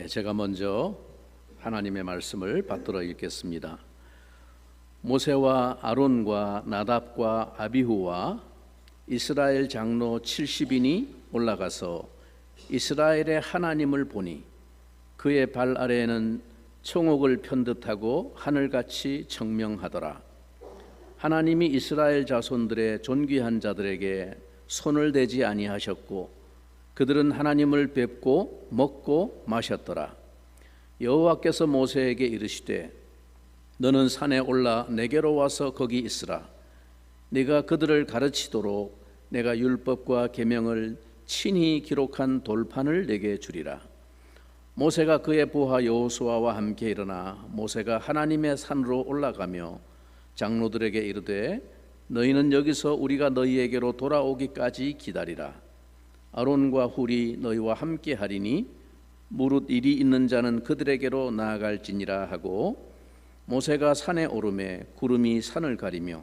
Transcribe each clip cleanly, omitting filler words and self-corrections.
제가 먼저 하나님의 말씀을 받들어 읽겠습니다. 모세와 아론과 나답과 아비후와 이스라엘 장로 70인이 올라가서 이스라엘의 하나님을 보니 그의 발 아래에는 청옥을 편듯하고 하늘같이 청명하더라. 하나님이 이스라엘 자손들의 존귀한 자들에게 손을 대지 아니하셨고 그들은 하나님을 뵙고 먹고 마셨더라. 여호와께서 모세에게 이르시되 너는 산에 올라 내게로 와서 거기 있으라. 네가 그들을 가르치도록 내가 율법과 계명을 친히 기록한 돌판을 내게 주리라. 모세가 그의 부하 여호수아와 함께 일어나 모세가 하나님의 산으로 올라가며 장로들에게 이르되 너희는 여기서 우리가 너희에게로 돌아오기까지 기다리라. 아론과 훌이 너희와 함께 하리니 무릇 일이 있는 자는 그들에게로 나아갈지니라 하고 모세가 산에 오르매 구름이 산을 가리며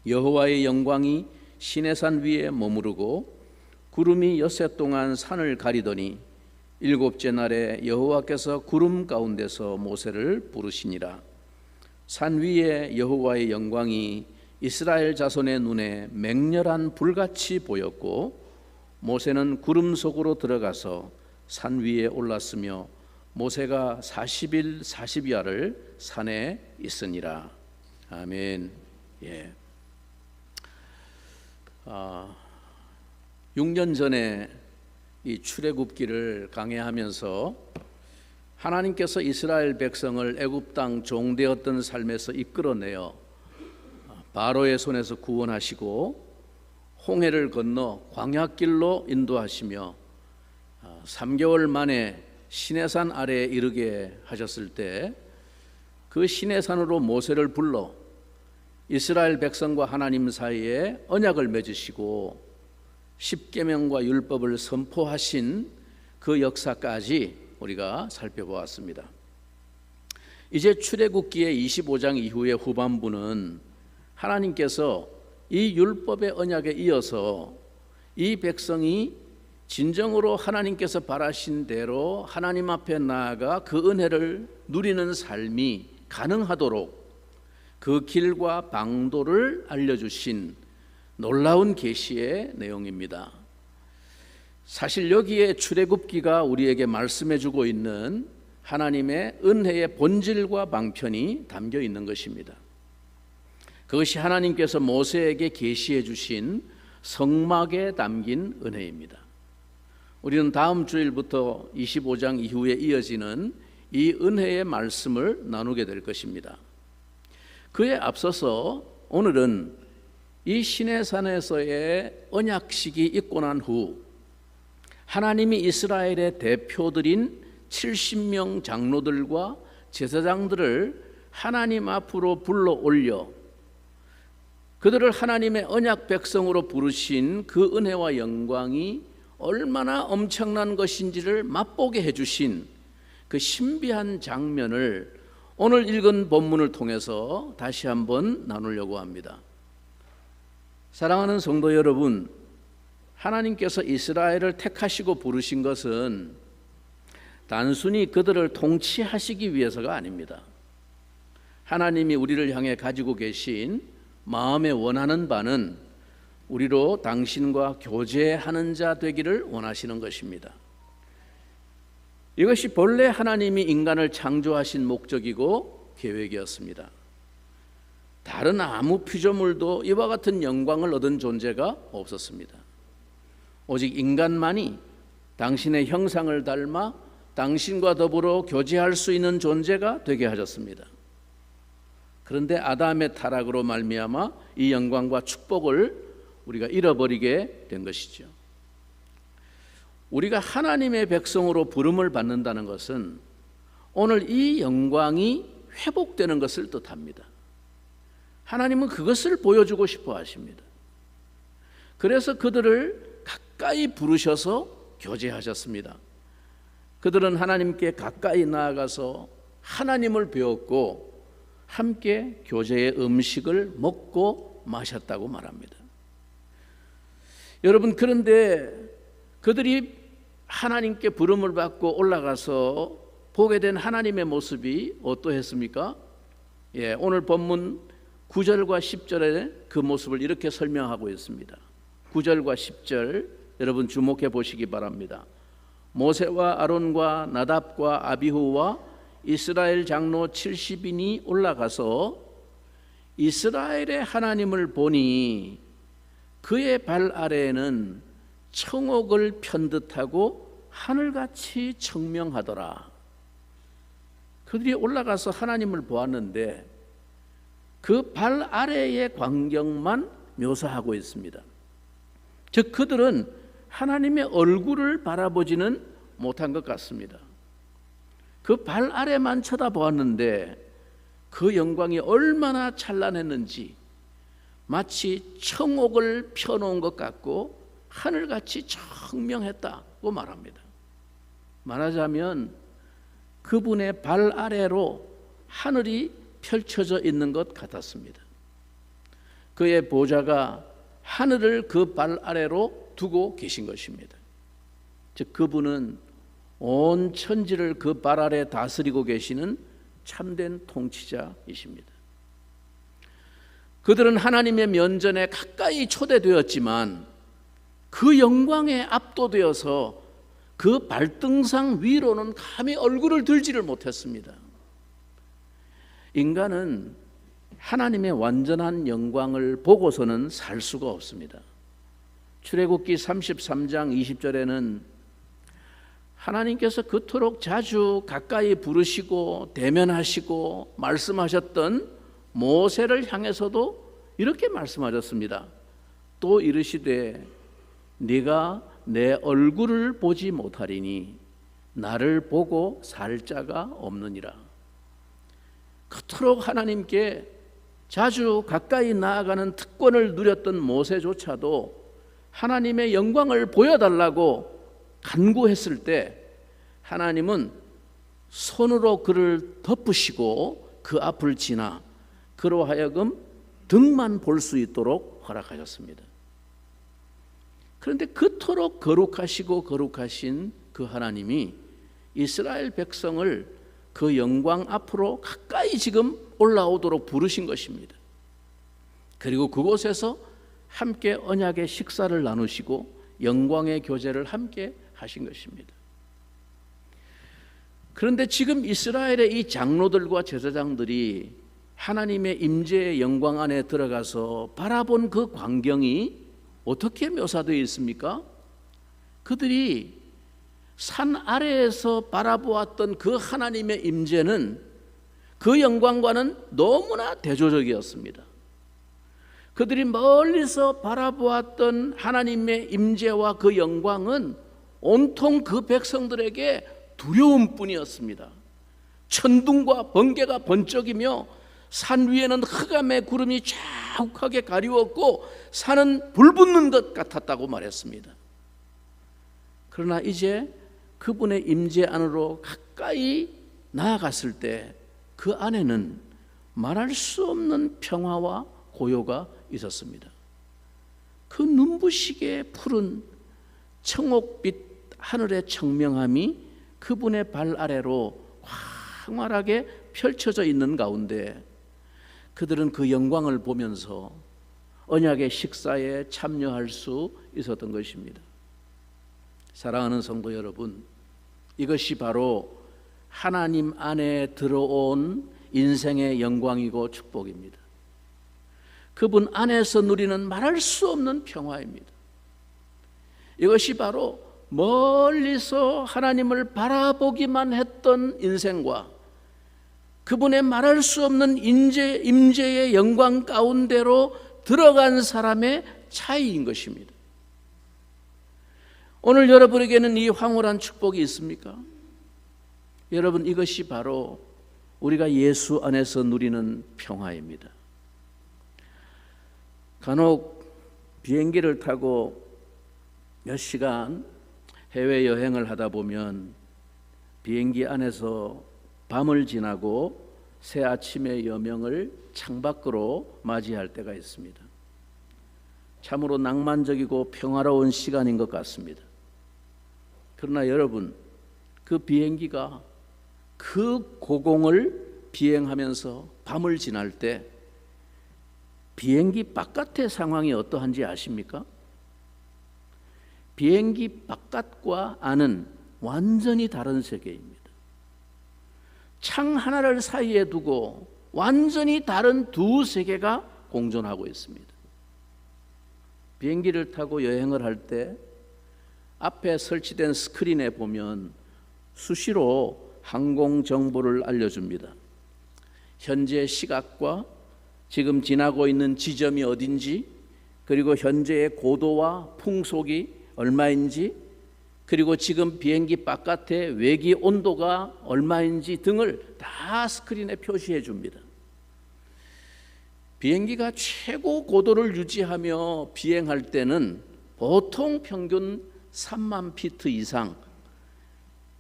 여호와의 영광이 시내산 위에 머무르고 구름이 엿새 동안 산을 가리더니 일곱째 날에 여호와께서 구름 가운데서 모세를 부르시니라. 산 위에 여호와의 영광이 이스라엘 자손의 눈에 맹렬한 불같이 보였고 모세는 구름 속으로 들어가서 산 위에 올랐으며 모세가 40일 40야를 산에 있으니라. 아멘. 6년 전에 이 출애굽기를 강해하면서 하나님께서 이스라엘 백성을 애굽 땅 종되었던 삶에서 이끌어내어 바로의 손에서 구원하시고 홍해를 건너 광야길로 인도하시며 3개월 만에 시내산 아래에 이르게 하셨을 때 그 시내산으로 모세를 불러 이스라엘 백성과 하나님 사이에 언약을 맺으시고 십계명과 율법을 선포하신 그 역사까지 우리가 살펴보았습니다. 이제 출애굽기의 25장 이후의 후반부는 하나님께서 이 율법의 언약에 이어서 이 백성이 진정으로 하나님께서 바라신 대로 하나님 앞에 나아가 그 은혜를 누리는 삶이 가능하도록 그 길과 방도를 알려주신 놀라운 계시의 내용입니다. 사실 여기에 출애굽기가 우리에게 말씀해주고 있는 하나님의 은혜의 본질과 방편이 담겨 있는 것입니다. 그것이 하나님께서 모세에게 계시해 주신 성막에 담긴 은혜입니다. 우리는 다음 주일부터 25장 이후에 이어지는 이 은혜의 말씀을 나누게 될 것입니다. 그에 앞서서 오늘은 이 시내산에서의 언약식이 있고 난 후 하나님이 이스라엘의 대표들인 70명 장로들과 제사장들을 하나님 앞으로 불러 올려 그들을 하나님의 언약 백성으로 부르신 그 은혜와 영광이 얼마나 엄청난 것인지를 맛보게 해주신 그 신비한 장면을 오늘 읽은 본문을 통해서 다시 한번 나누려고 합니다. 사랑하는 성도 여러분, 하나님께서 이스라엘을 택하시고 부르신 것은 단순히 그들을 통치하시기 위해서가 아닙니다. 하나님이 우리를 향해 가지고 계신 마음에 원하는 바는 우리로 당신과 교제하는 자 되기를 원하시는 것입니다. 이것이 본래 하나님이 인간을 창조하신 목적이고 계획이었습니다. 다른 아무 피조물도 이와 같은 영광을 얻은 존재가 없었습니다. 오직 인간만이 당신의 형상을 닮아 당신과 더불어 교제할 수 있는 존재가 되게 하셨습니다. 그런데 아담의 타락으로 말미암아 이 영광과 축복을 우리가 잃어버리게 된 것이죠. 우리가 하나님의 백성으로 부름을 받는다는 것은 오늘 이 영광이 회복되는 것을 뜻합니다. 하나님은 그것을 보여주고 싶어 하십니다. 그래서 그들을 가까이 부르셔서 교제하셨습니다. 그들은 하나님께 가까이 나아가서 하나님을 배웠고 함께 교제의 음식을 먹고 마셨다고 말합니다. 여러분, 그런데 그들이 하나님께 부름을 받고 올라가서 보게 된 하나님의 모습이 어떠했습니까? 오늘 본문 9절과 10절에 그 모습을 이렇게 설명하고 있습니다. 9절과 10절 여러분 주목해 보시기 바랍니다. 모세와 아론과 나답과 아비후와 이스라엘 장로 70인이 올라가서 이스라엘의 하나님을 보니 그의 발 아래에는 청옥을 편듯하고 하늘같이 청명하더라. 그들이 올라가서 하나님을 보았는데 그 발 아래의 광경만 묘사하고 있습니다. 즉 그들은 하나님의 얼굴을 바라보지는 못한 것 같습니다. 그 발 아래만 쳐다보았는데 그 영광이 얼마나 찬란했는지 마치 청옥을 펴놓은 것 같고 하늘같이 청명했다고 말합니다. 말하자면 그분의 발 아래로 하늘이 펼쳐져 있는 것 같았습니다. 그의 보좌가 하늘을 그 발 아래로 두고 계신 것입니다. 즉 그분은 온 천지를 그 발 아래 다스리고 계시는 참된 통치자이십니다. 그들은 하나님의 면전에 가까이 초대되었지만 그 영광에 압도되어서 그 발등상 위로는 감히 얼굴을 들지를 못했습니다. 인간은 하나님의 완전한 영광을 보고서는 살 수가 없습니다. 출애굽기 33장 20절에는 하나님께서 그토록 자주 가까이 부르시고 대면하시고 말씀하셨던 모세를 향해서도 이렇게 말씀하셨습니다. 또 이르시되 네가 내 얼굴을 보지 못하리니 나를 보고 살 자가 없느니라. 그토록 하나님께 자주 가까이 나아가는 특권을 누렸던 모세조차도 하나님의 영광을 보여달라고 간구했을 때 하나님은 손으로 그를 덮으시고 그 앞을 지나 그로 하여금 등만 볼 수 있도록 허락하셨습니다. 그런데 그토록 거룩하시고 거룩하신 그 하나님이 이스라엘 백성을 그 영광 앞으로 가까이 지금 올라오도록 부르신 것입니다. 그리고 그곳에서 함께 언약의 식사를 나누시고 영광의 교제를 함께 하신 것입니다. 그런데 지금 이스라엘의 이 장로들과 제사장들이 하나님의 임재의 영광 안에 들어가서 바라본 그 광경이 어떻게 묘사되어 있습니까? 그들이 산 아래에서 바라보았던 그 하나님의 임재는 그 영광과는 너무나 대조적이었습니다. 그들이 멀리서 바라보았던 하나님의 임재와 그 영광은 온통 그 백성들에게 두려움뿐이었습니다. 천둥과 번개가 번쩍이며 산 위에는 흑암의 구름이 자욱하게 가리웠고 산은 불붙는 것 같았다고 말했습니다. 그러나 이제 그분의 임재 안으로 가까이 나아갔을 때 그 안에는 말할 수 없는 평화와 고요가 있었습니다. 그 눈부시게 푸른 청옥빛 하늘의 청명함이 그분의 발 아래로 광활하게 펼쳐져 있는 가운데 그들은 그 영광을 보면서 언약의 식사에 참여할 수 있었던 것입니다. 사랑하는 성도 여러분, 이것이 바로 하나님 안에 들어온 인생의 영광이고 축복입니다. 그분 안에서 누리는 말할 수 없는 평화입니다. 이것이 바로 멀리서 하나님을 바라보기만 했던 인생과 그분의 말할 수 없는 임재의 영광 가운데로 들어간 사람의 차이인 것입니다. 오늘 여러분에게는 이 황홀한 축복이 있습니까? 여러분, 이것이 바로 우리가 예수 안에서 누리는 평화입니다. 간혹 비행기를 타고 몇 시간 해외여행을 하다 보면 비행기 안에서 밤을 지나고 새 아침의 여명을 창밖으로 맞이할 때가 있습니다. 참으로 낭만적이고 평화로운 시간인 것 같습니다. 그러나 여러분, 그 비행기가 그 고공을 비행하면서 밤을 지날 때 비행기 바깥의 상황이 어떠한지 아십니까? 비행기 바깥과 안은 완전히 다른 세계입니다. 창 하나를 사이에 두고 완전히 다른 두 세계가 공존하고 있습니다. 비행기를 타고 여행을 할 때 앞에 설치된 스크린에 보면 수시로 항공 정보를 알려줍니다. 현재 시각과 지금 지나고 있는 지점이 어딘지, 그리고 현재의 고도와 풍속이 얼마인지, 그리고 지금 비행기 바깥의 외기 온도가 얼마인지 등을 다 스크린에 표시해 줍니다. 비행기가 최고 고도를 유지하며 비행할 때는 보통 평균 3만 피트 이상,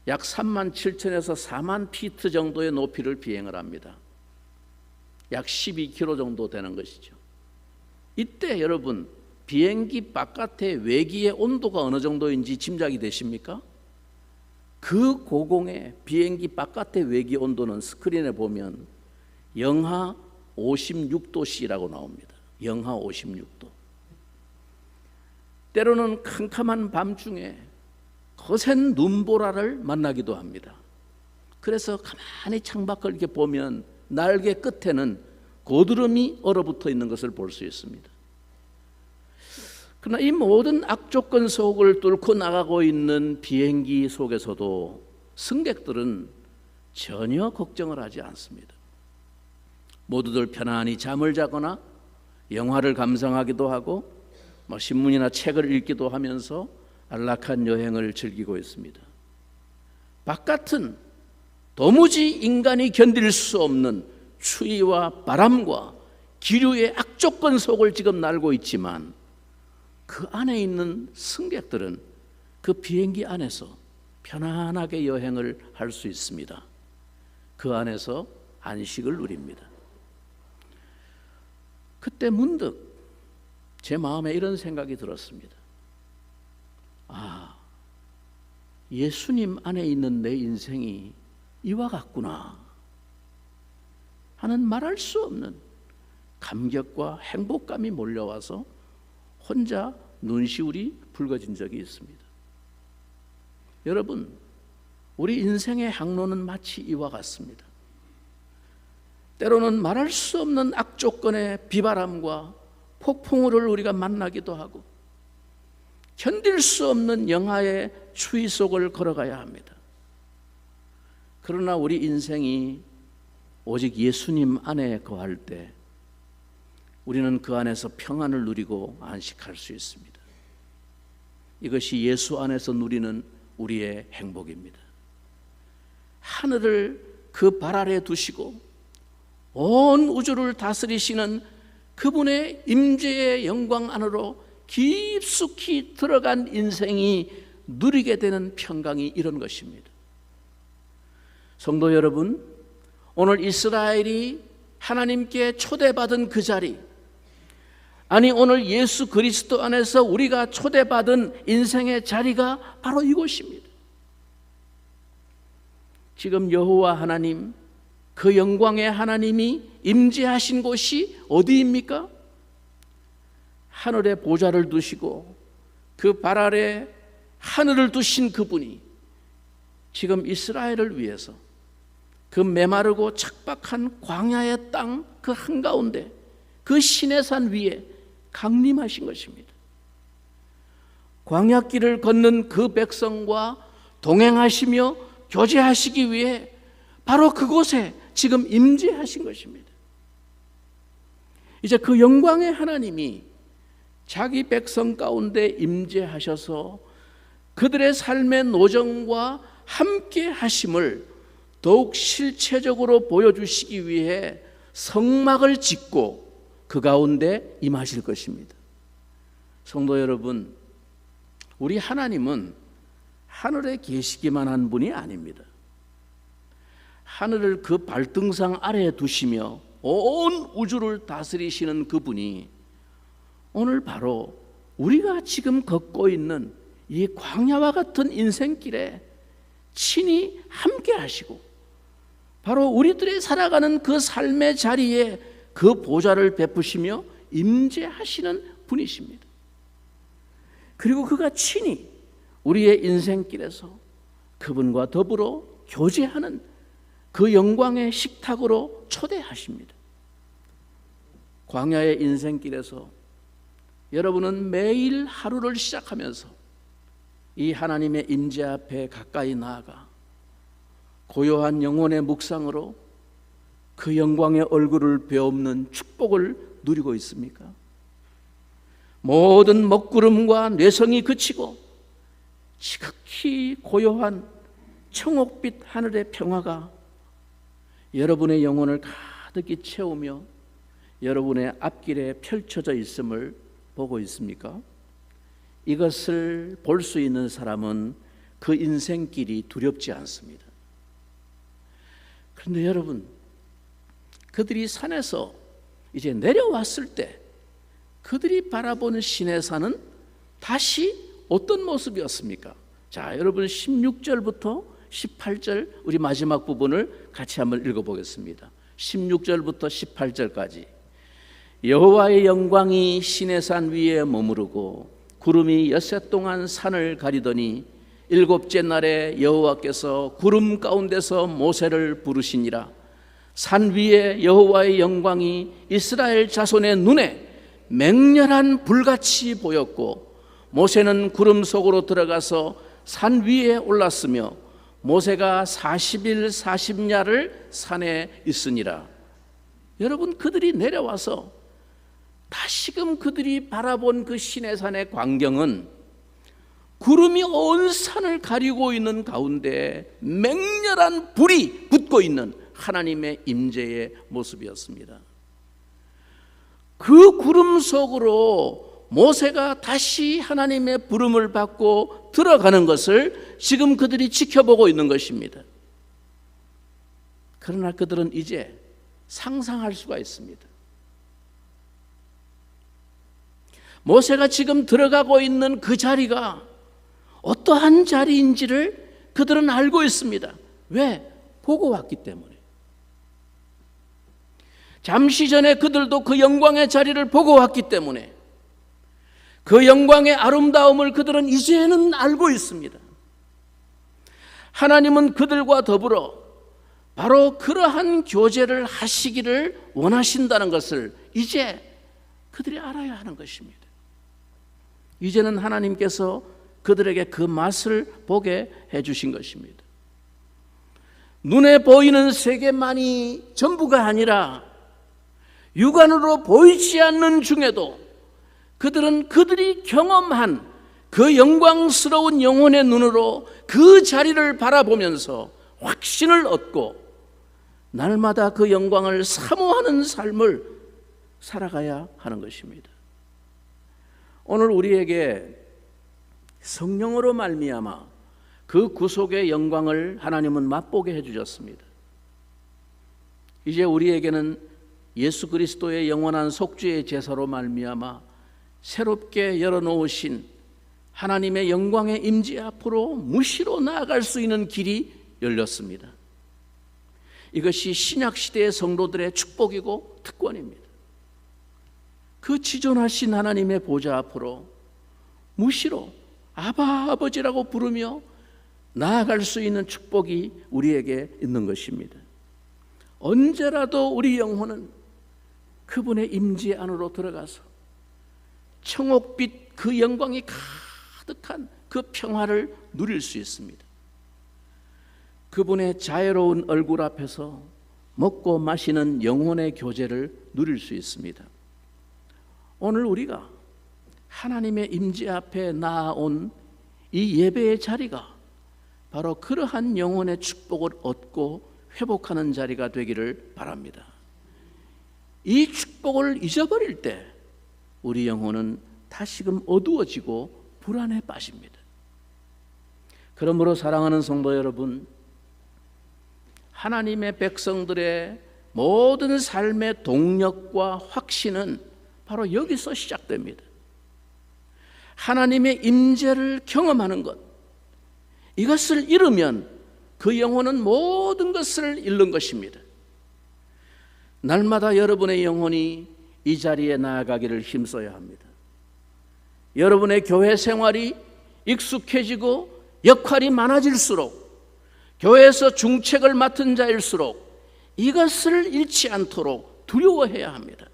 약 3만 7천에서 4만 피트 정도의 높이를 비행을 합니다. 약 12km 정도 되는 것이죠. 이때 여러분, 비행기 바깥의 외기의 온도가 어느 정도인지 짐작이 되십니까? 그 고공의 비행기 바깥의 외기 온도는 스크린에 보면 영하 56도씨라고 나옵니다. 영하 56도. 때로는 캄캄한 밤중에 거센 눈보라를 만나기도 합니다. 그래서 가만히 창밖을 이렇게 보면 날개 끝에는 고드름이 얼어붙어 있는 것을 볼 수 있습니다. 그러나 이 모든 악조건 속을 뚫고 나가고 있는 비행기 속에서도 승객들은 전혀 걱정을 하지 않습니다. 모두들 편안히 잠을 자거나 영화를 감상하기도 하고 신문이나 책을 읽기도 하면서 안락한 여행을 즐기고 있습니다. 바깥은 도무지 인간이 견딜 수 없는 추위와 바람과 기류의 악조건 속을 지금 날고 있지만 그 안에 있는 승객들은 그 비행기 안에서 편안하게 여행을 할 수 있습니다. 그 안에서 안식을 누립니다. 그때 문득 제 마음에 이런 생각이 들었습니다. 예수님 안에 있는 내 인생이 이와 같구나 하는 말할 수 없는 감격과 행복감이 몰려와서 혼자 눈시울이 붉어진 적이 있습니다. 여러분, 우리 인생의 항로는 마치 이와 같습니다. 때로는 말할 수 없는 악조건의 비바람과 폭풍우를 우리가 만나기도 하고 견딜 수 없는 영하의 추위 속을 걸어가야 합니다. 그러나 우리 인생이 오직 예수님 안에 거할 때 우리는 그 안에서 평안을 누리고 안식할 수 있습니다. 이것이 예수 안에서 누리는 우리의 행복입니다. 하늘을 그 발 아래 두시고 온 우주를 다스리시는 그분의 임재의 영광 안으로 깊숙이 들어간 인생이 누리게 되는 평강이 이런 것입니다. 성도 여러분, 오늘 이스라엘이 하나님께 초대받은 그 자리, 아니 오늘 예수 그리스도 안에서 우리가 초대받은 인생의 자리가 바로 이곳입니다. 지금 여호와 하나님, 그 영광의 하나님이 임재하신 곳이 어디입니까? 하늘에 보좌를 두시고 그 발 아래 하늘을 두신 그분이 지금 이스라엘을 위해서 그 메마르고 척박한 광야의 땅 그 한가운데 그 시내산 위에 강림하신 것입니다. 광야길을 걷는 그 백성과 동행하시며 교제하시기 위해 바로 그곳에 지금 임재하신 것입니다. 이제 그 영광의 하나님이 자기 백성 가운데 임재하셔서 그들의 삶의 노정과 함께 하심을 더욱 실체적으로 보여주시기 위해 성막을 짓고 그 가운데 임하실 것입니다. 성도 여러분, 우리 하나님은 하늘에 계시기만 한 분이 아닙니다. 하늘을 그 발등상 아래에 두시며 온 우주를 다스리시는 그분이 오늘 바로 우리가 지금 걷고 있는 이 광야와 같은 인생길에 친히 함께 하시고 바로 우리들이 살아가는 그 삶의 자리에 그 보좌를 베푸시며 임재하시는 분이십니다. 그리고 그가 친히 우리의 인생길에서 그분과 더불어 교제하는 그 영광의 식탁으로 초대하십니다. 광야의 인생길에서 여러분은 매일 하루를 시작하면서 이 하나님의 임재 앞에 가까이 나아가 고요한 영혼의 묵상으로 그 영광의 얼굴을 베옵는 축복을 누리고 있습니까? 모든 먹구름과 뇌성이 그치고 지극히 고요한 청옥빛 하늘의 평화가 여러분의 영혼을 가득히 채우며 여러분의 앞길에 펼쳐져 있음을 보고 있습니까? 이것을 볼 수 있는 사람은 그 인생길이 두렵지 않습니다. 그런데 여러분, 그들이 산에서 이제 내려왔을 때 그들이 바라보는 시내산은 다시 어떤 모습이었습니까? 자, 여러분 16절부터 18절 우리 마지막 부분을 같이 한번 읽어보겠습니다. 16절부터 18절까지. 여호와의 영광이 시내산 위에 머무르고 구름이 엿새 동안 산을 가리더니 일곱째 날에 여호와께서 구름 가운데서 모세를 부르시니라. 산 위에 여호와의 영광이 이스라엘 자손의 눈에 맹렬한 불같이 보였고 모세는 구름 속으로 들어가서 산 위에 올랐으며 모세가 40일 40야를 산에 있으니라. 여러분, 그들이 내려와서 다시금 그들이 바라본 그 시내산의 광경은 구름이 온 산을 가리고 있는 가운데 맹렬한 불이 붙고 있는 하나님의 임재의 모습이었습니다. 그 구름 속으로 모세가 다시 하나님의 부름을 받고 들어가는 것을 지금 그들이 지켜보고 있는 것입니다. 그러나 그들은 이제 상상할 수가 있습니다. 모세가 지금 들어가고 있는 그 자리가 어떠한 자리인지를 그들은 알고 있습니다. 왜? 보고 왔기 때문에. 잠시 전에 그들도 그 영광의 자리를 보고 왔기 때문에 그 영광의 아름다움을 그들은 이제는 알고 있습니다. 하나님은 그들과 더불어 바로 그러한 교제를 하시기를 원하신다는 것을 이제 그들이 알아야 하는 것입니다. 이제는 하나님께서 그들에게 그 맛을 보게 해주신 것입니다. 눈에 보이는 세계만이 전부가 아니라 육안으로 보이지 않는 중에도 그들은 그들이 경험한 그 영광스러운 영혼의 눈으로 그 자리를 바라보면서 확신을 얻고 날마다 그 영광을 사모하는 삶을 살아가야 하는 것입니다. 오늘 우리에게 성령으로 말미암아 그 구속의 영광을 하나님은 맛보게 해주셨습니다. 이제 우리에게는 예수 그리스도의 영원한 속죄의 제사로 말미암아 새롭게 열어놓으신 하나님의 영광의 임재 앞으로 무시로 나아갈 수 있는 길이 열렸습니다. 이것이 신약시대의 성도들의 축복이고 특권입니다. 그 지존하신 하나님의 보좌 앞으로 무시로 아바 아버지라고 부르며 나아갈 수 있는 축복이 우리에게 있는 것입니다. 언제라도 우리 영혼은 그분의 임재 안으로 들어가서 청옥빛 그 영광이 가득한 그 평화를 누릴 수 있습니다. 그분의 자애로운 얼굴 앞에서 먹고 마시는 영혼의 교제를 누릴 수 있습니다. 오늘 우리가 하나님의 임재 앞에 나아온 이 예배의 자리가 바로 그러한 영혼의 축복을 얻고 회복하는 자리가 되기를 바랍니다. 이 축복을 잊어버릴 때 우리 영혼은 다시금 어두워지고 불안에 빠집니다. 그러므로 사랑하는 성도 여러분, 하나님의 백성들의 모든 삶의 동력과 확신은 바로 여기서 시작됩니다. 하나님의 임재를 경험하는 것, 이것을 잃으면 그 영혼은 모든 것을 잃는 것입니다. 날마다 여러분의 영혼이 이 자리에 나아가기를 힘써야 합니다. 여러분의 교회 생활이 익숙해지고 역할이 많아질수록, 교회에서 중책을 맡은 자일수록 이것을 잃지 않도록 두려워해야 합니다.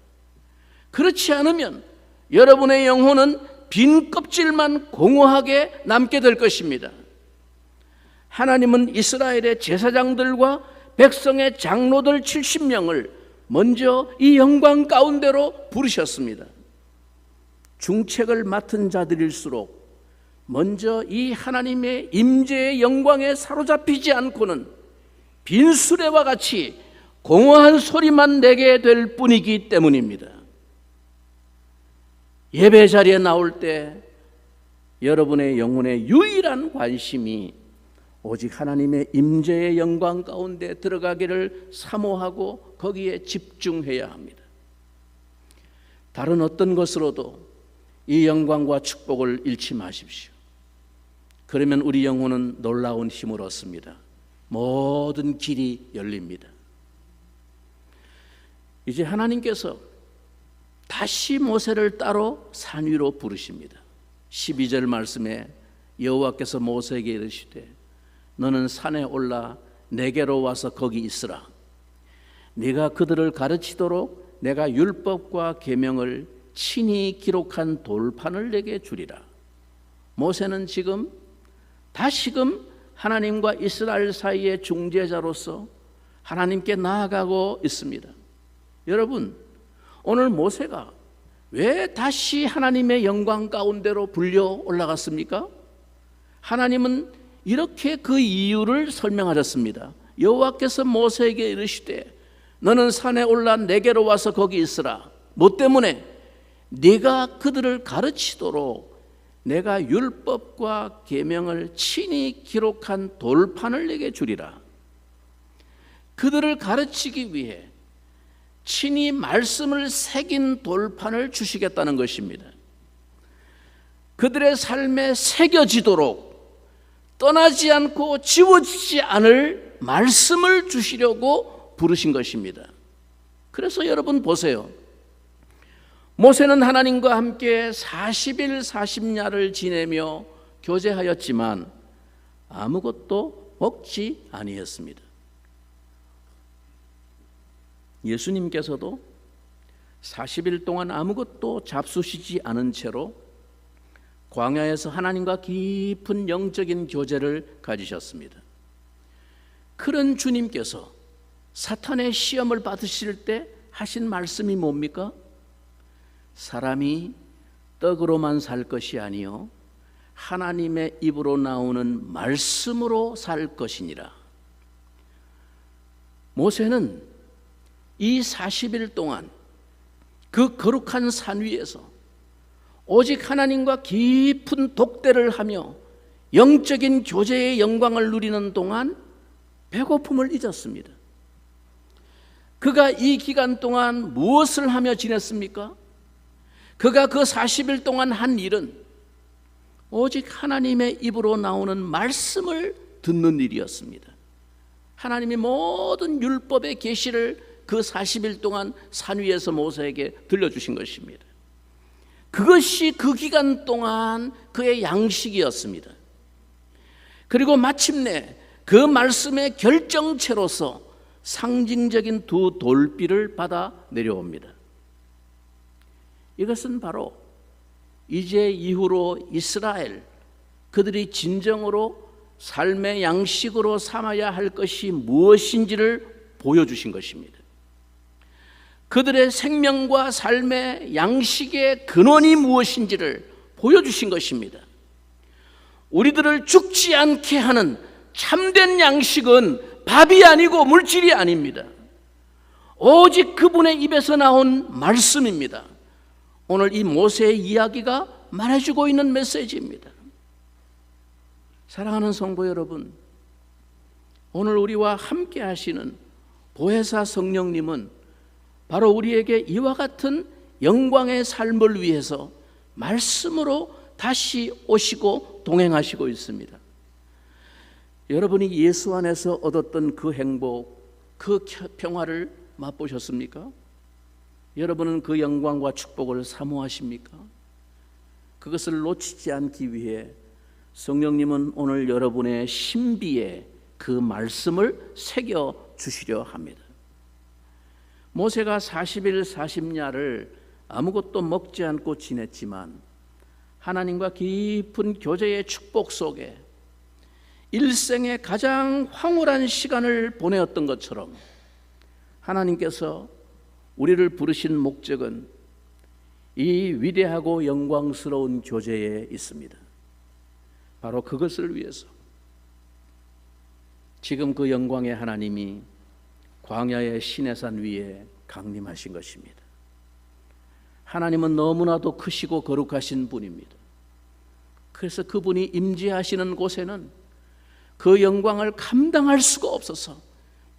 그렇지 않으면 여러분의 영혼은 빈 껍질만 공허하게 남게 될 것입니다. 하나님은 이스라엘의 제사장들과 백성의 장로들 70명을 먼저 이 영광 가운데로 부르셨습니다. 중책을 맡은 자들일수록 먼저 이 하나님의 임재의 영광에 사로잡히지 않고는 빈 수레와 같이 공허한 소리만 내게 될 뿐이기 때문입니다. 예배 자리에 나올 때 여러분의 영혼의 유일한 관심이 오직 하나님의 임재의 영광 가운데 들어가기를 사모하고 거기에 집중해야 합니다. 다른 어떤 것으로도 이 영광과 축복을 잃지 마십시오. 그러면 우리 영혼은 놀라운 힘을 얻습니다. 모든 길이 열립니다. 이제 하나님께서 다시 모세를 따로 산 위로 부르십니다. 12절 말씀에 여호와께서 모세에게 이르시되 너는 산에 올라 내게로 와서 거기 있으라. 네가 그들을 가르치도록 내가 율법과 계명을 친히 기록한 돌판을 내게 주리라. 모세는 지금 다시금 하나님과 이스라엘 사이의 중재자로서 하나님께 나아가고 있습니다. 여러분, 오늘 모세가 왜 다시 하나님의 영광 가운데로 불려 올라갔습니까? 하나님은 이렇게 그 이유를 설명하셨습니다. 여호와께서 모세에게 이르시되 너는 산에 올라 내게로 와서 거기 있으라. 뭐 때문에? 네가 그들을 가르치도록 내가 율법과 계명을 친히 기록한 돌판을 내게 주리라. 그들을 가르치기 위해 친히 말씀을 새긴 돌판을 주시겠다는 것입니다. 그들의 삶에 새겨지도록 떠나지 않고 지워지지 않을 말씀을 주시려고 부르신 것입니다. 그래서 여러분 보세요. 모세는 하나님과 함께 40일 40야를 지내며 교제하였지만 아무것도 먹지 아니했습니다. 예수님께서도 40일 동안 아무것도 잡수시지 않은 채로 광야에서 하나님과 깊은 영적인 교제를 가지셨습니다. 그런 주님께서 사탄의 시험을 받으실 때 하신 말씀이 뭡니까? 사람이 떡으로만 살 것이 아니요 하나님의 입으로 나오는 말씀으로 살 것이니라. 모세는 이 40일 동안 그 거룩한 산 위에서 오직 하나님과 깊은 독대를 하며 영적인 교제의 영광을 누리는 동안 배고픔을 잊었습니다. 그가 이 기간 동안 무엇을 하며 지냈습니까? 그가 그 40일 동안 한 일은 오직 하나님의 입으로 나오는 말씀을 듣는 일이었습니다. 하나님이 모든 율법의 계시를 그 40일 동안 산 위에서 모세에게 들려주신 것입니다. 그것이 그 기간 동안 그의 양식이었습니다. 그리고 마침내 그 말씀의 결정체로서 상징적인 두 돌비를 받아 내려옵니다. 이것은 바로 이제 이후로 이스라엘, 그들이 진정으로 삶의 양식으로 삼아야 할 것이 무엇인지를 보여주신 것입니다. 그들의 생명과 삶의 양식의 근원이 무엇인지를 보여주신 것입니다. 우리들을 죽지 않게 하는 참된 양식은 밥이 아니고 물질이 아닙니다. 오직 그분의 입에서 나온 말씀입니다. 오늘 이 모세의 이야기가 말해주고 있는 메시지입니다. 사랑하는 성도 여러분, 오늘 우리와 함께 하시는 보혜사 성령님은 바로 우리에게 이와 같은 영광의 삶을 위해서 말씀으로 다시 오시고 동행하시고 있습니다. 여러분이 예수 안에서 얻었던 그 행복, 그 평화를 맛보셨습니까? 여러분은 그 영광과 축복을 사모하십니까? 그것을 놓치지 않기 위해 성령님은 오늘 여러분의 신비에 그 말씀을 새겨 주시려 합니다. 모세가 40일 40야를 아무것도 먹지 않고 지냈지만 하나님과 깊은 교제의 축복 속에 일생의 가장 황홀한 시간을 보내었던 것처럼 하나님께서 우리를 부르신 목적은 이 위대하고 영광스러운 교제에 있습니다. 바로 그것을 위해서 지금 그 영광의 하나님이 광야의 시내산 위에 강림하신 것입니다. 하나님은 너무나도 크시고 거룩하신 분입니다. 그래서 그분이 임재하시는 곳에는 그 영광을 감당할 수가 없어서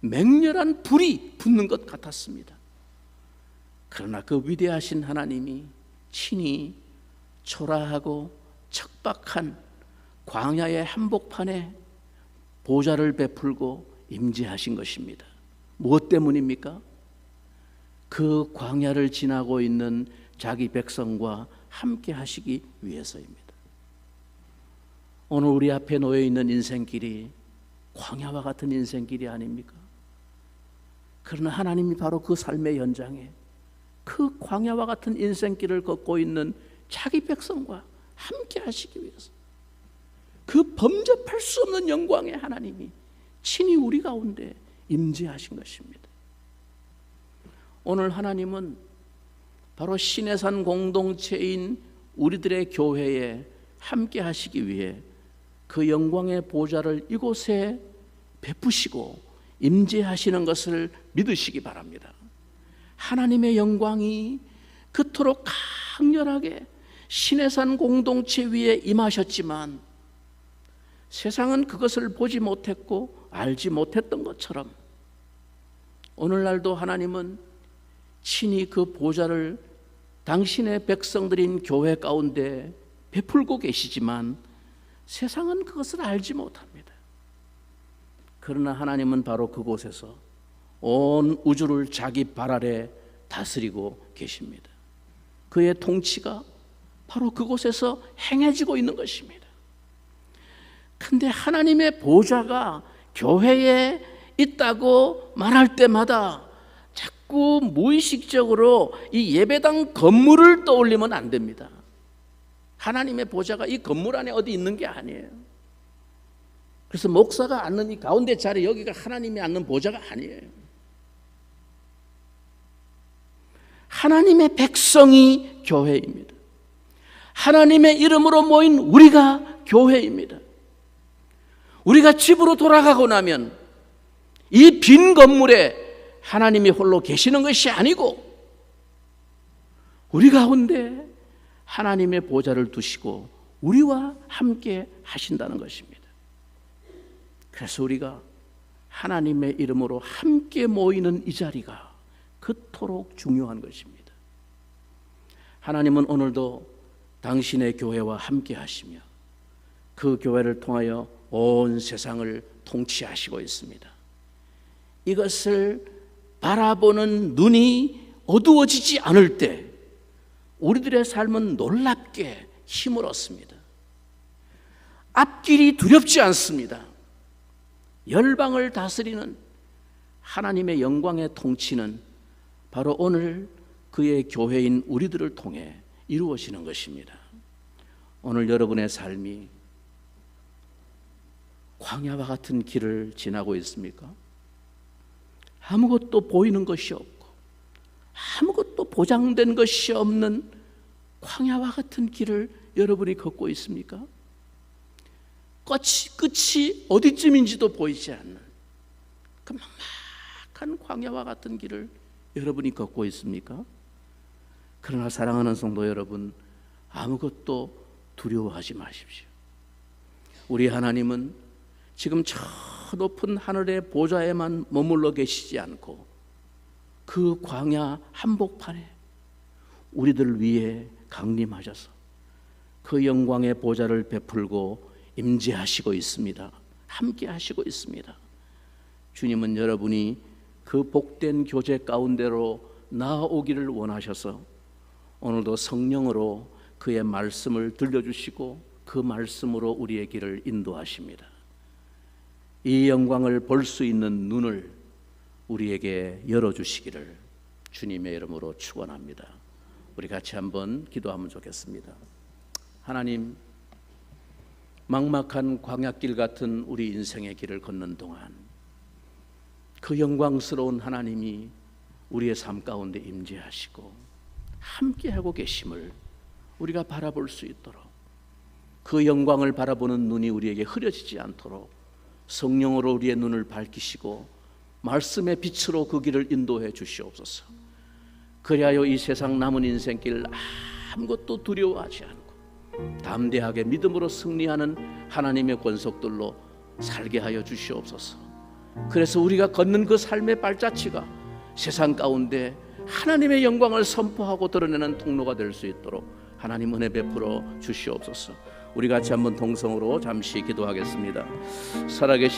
맹렬한 불이 붙는 것 같았습니다. 그러나 그 위대하신 하나님이 친히 초라하고 척박한 광야의 한복판에 보좌를 베풀고 임재하신 것입니다. 무엇 때문입니까? 그 광야를 지나고 있는 자기 백성과 함께 하시기 위해서입니다. 오늘 우리 앞에 놓여 있는 인생길이 광야와 같은 인생길이 아닙니까? 그러나 하나님이 바로 그 삶의 현장에 그 광야와 같은 인생길을 걷고 있는 자기 백성과 함께 하시기 위해서 그 범접할 수 없는 영광의 하나님이 친히 우리 가운데 임재하신 것입니다. 오늘 하나님은 바로 시내산 공동체인 우리들의 교회에 함께 하시기 위해 그 영광의 보좌를 이곳에 베푸시고 임재하시는 것을 믿으시기 바랍니다. 하나님의 영광이 그토록 강렬하게 시내산 공동체 위에 임하셨지만 세상은 그것을 보지 못했고 알지 못했던 것처럼 오늘날도 하나님은 친히 그 보좌를 당신의 백성들인 교회 가운데 베풀고 계시지만 세상은 그것을 알지 못합니다. 그러나 하나님은 바로 그곳에서 온 우주를 자기 발 아래 다스리고 계십니다. 그의 통치가 바로 그곳에서 행해지고 있는 것입니다. 근데 하나님의 보좌가 교회에 있다고 말할 때마다 자꾸 무의식적으로 이 예배당 건물을 떠올리면 안 됩니다. 하나님의 보좌가 이 건물 안에 어디 있는 게 아니에요. 그래서 목사가 앉는 이 가운데 자리, 여기가 하나님이 앉는 보좌가 아니에요. 하나님의 백성이 교회입니다. 하나님의 이름으로 모인 우리가 교회입니다. 우리가 집으로 돌아가고 나면 이 빈 건물에 하나님이 홀로 계시는 것이 아니고 우리 가운데 하나님의 보좌를 두시고 우리와 함께 하신다는 것입니다. 그래서 우리가 하나님의 이름으로 함께 모이는 이 자리가 그토록 중요한 것입니다. 하나님은 오늘도 당신의 교회와 함께 하시며 그 교회를 통하여 온 세상을 통치하시고 있습니다. 이것을 바라보는 눈이 어두워지지 않을 때 우리들의 삶은 놀랍게 힘을 얻습니다. 앞길이 두렵지 않습니다. 열방을 다스리는 하나님의 영광의 통치는 바로 오늘 그의 교회인 우리들을 통해 이루어지는 것입니다. 오늘 여러분의 삶이 광야와 같은 길을 지나고 있습니까? 아무것도 보이는 것이 없고 아무것도 보장된 것이 없는 광야와 같은 길을 여러분이 걷고 있습니까? 끝이 어디쯤인지도 보이지 않는 그 막막한 광야와 같은 길을 여러분이 걷고 있습니까? 그러나 사랑하는 성도 여러분, 아무것도 두려워하지 마십시오. 우리 하나님은 지금 저 높은 하늘의 보좌에만 머물러 계시지 않고 그 광야 한복판에 우리들 위해 강림하셔서 그 영광의 보좌를 베풀고 임재하시고 있습니다. 함께 하시고 있습니다. 주님은 여러분이 그 복된 교제 가운데로 나아오기를 원하셔서 오늘도 성령으로 그의 말씀을 들려주시고 그 말씀으로 우리의 길을 인도하십니다. 이 영광을 볼 수 있는 눈을 우리에게 열어주시기를 주님의 이름으로 축원합니다. 우리 같이 한번 기도하면 좋겠습니다. 하나님, 막막한 광야길 같은 우리 인생의 길을 걷는 동안 그 영광스러운 하나님이 우리의 삶 가운데 임재하시고 함께하고 계심을 우리가 바라볼 수 있도록, 그 영광을 바라보는 눈이 우리에게 흐려지지 않도록 성령으로 우리의 눈을 밝히시고 말씀의 빛으로 그 길을 인도해 주시옵소서. 그리하여 이 세상 남은 인생길 아무것도 두려워하지 않고 담대하게 믿음으로 승리하는 하나님의 권속들로 살게 하여 주시옵소서. 그래서 우리가 걷는 그 삶의 발자취가 세상 가운데 하나님의 영광을 선포하고 드러내는 통로가 될 수 있도록 하나님 은혜 베풀어 주시옵소서. 우리 같이 한번 동성으로 잠시 기도하겠습니다. 살아계신